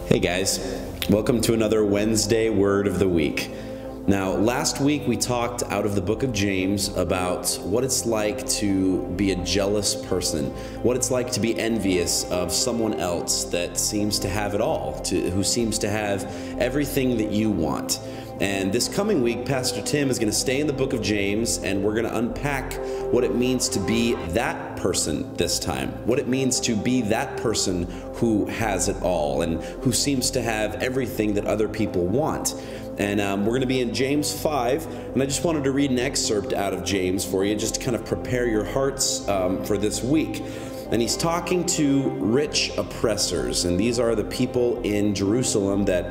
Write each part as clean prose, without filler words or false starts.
Hey guys, welcome to another Wednesday Word of the Week. Now, last week we talked out of the book of James about what it's like to be a jealous person, what it's like to be envious of someone else that seems to have it all, who seems to have everything that you want. And this coming week, Pastor Tim is going to stay in the book of James, and we're going to unpack what it means to be that person this time, what it means to be that person who has it all and who seems to have everything that other people want. And we're going to be in James 5, and I just wanted to read an excerpt out of James for you, just to kind of prepare your hearts for this week. And he's talking to rich oppressors, and these are the people in Jerusalem that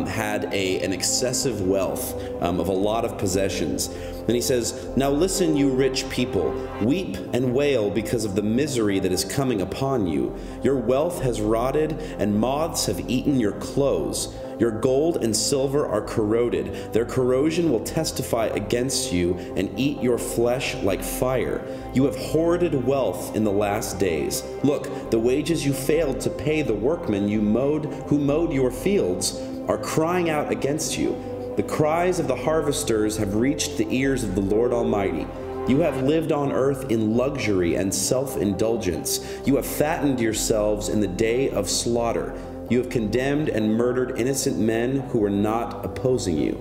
had an excessive wealth of a lot of possessions. And he says, "Now listen, you rich people, weep and wail because of the misery that is coming upon you. Your wealth has rotted, and moths have eaten your clothes. Your gold and silver are corroded. Their corrosion will testify against you and eat your flesh like fire. You have hoarded wealth in the last days. Look, the wages you failed to pay the workmen who mowed your fields are crying out against you. The cries of the harvesters have reached the ears of the Lord Almighty. You have lived on earth in luxury and self-indulgence. You have fattened yourselves in the day of slaughter. You have condemned and murdered innocent men who were not opposing you."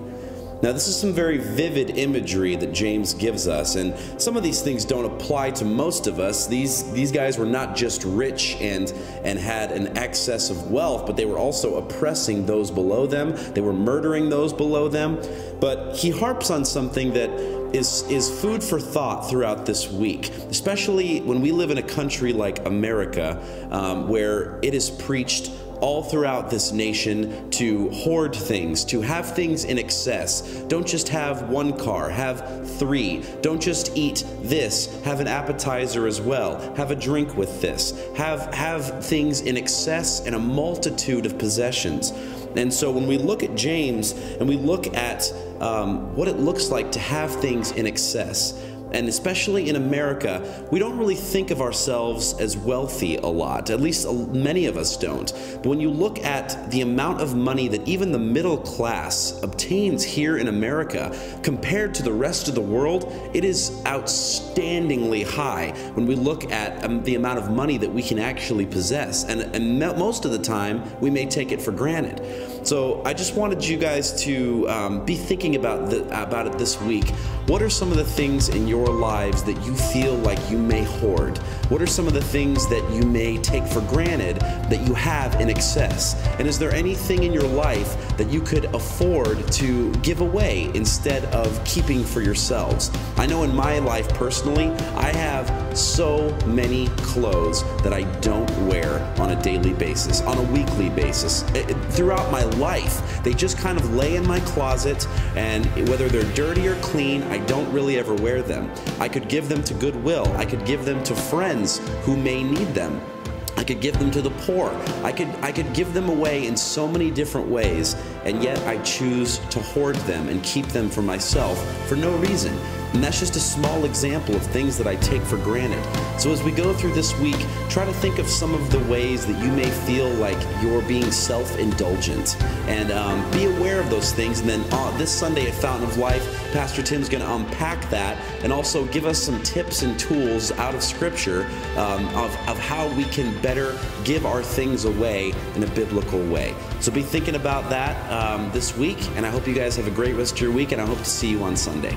Now, this is some very vivid imagery that James gives us, and some of these things don't apply to most of us. These guys were not just rich and had an excess of wealth, but they were also oppressing those below them. They were murdering those below them. But he harps on something that is food for thought throughout this week, especially when we live in a country like America, where it is preached all throughout this nation to hoard things, to have things in excess. Don't just have one car, have three. Don't just eat this, have an appetizer as well. Have a drink with this. Have things in excess and a multitude of possessions. And so when we look at James and we look at what it looks like to have things in excess, and especially in America, we don't really think of ourselves as wealthy a lot. At least many of us don't. But when you look at the amount of money that even the middle class obtains here in America compared to the rest of the world, it is outstandingly high when we look at the amount of money that we can actually possess. And most of the time, we may take it for granted. So I just wanted you guys to be thinking about it this week. What are some of the things in your lives that you feel like you may hoard? What are some of the things that you may take for granted that you have in excess? And is there anything in your life that you could afford to give away instead of keeping for yourselves? I know in my life personally, I have so many clothes that I don't wear on a daily basis, on a weekly basis. Throughout my life, they just kind of lay in my closet, and whether they're dirty or clean, I don't really ever wear them. I could give them to Goodwill. I could give them to friends who may need them. I could give them to the poor. I could give them away in so many different ways, and yet I choose to hoard them and keep them for myself for no reason. And that's just a small example of things that I take for granted. So as we go through this week, try to think of some of the ways that you may feel like you're being self-indulgent, and be aware of those things. And then this Sunday at Fountain of Life, Pastor Tim's going to unpack that and also give us some tips and tools out of Scripture of how we can better give our things away in a biblical way. So be thinking about that this week, and I hope you guys have a great rest of your week, and I hope to see you on Sunday.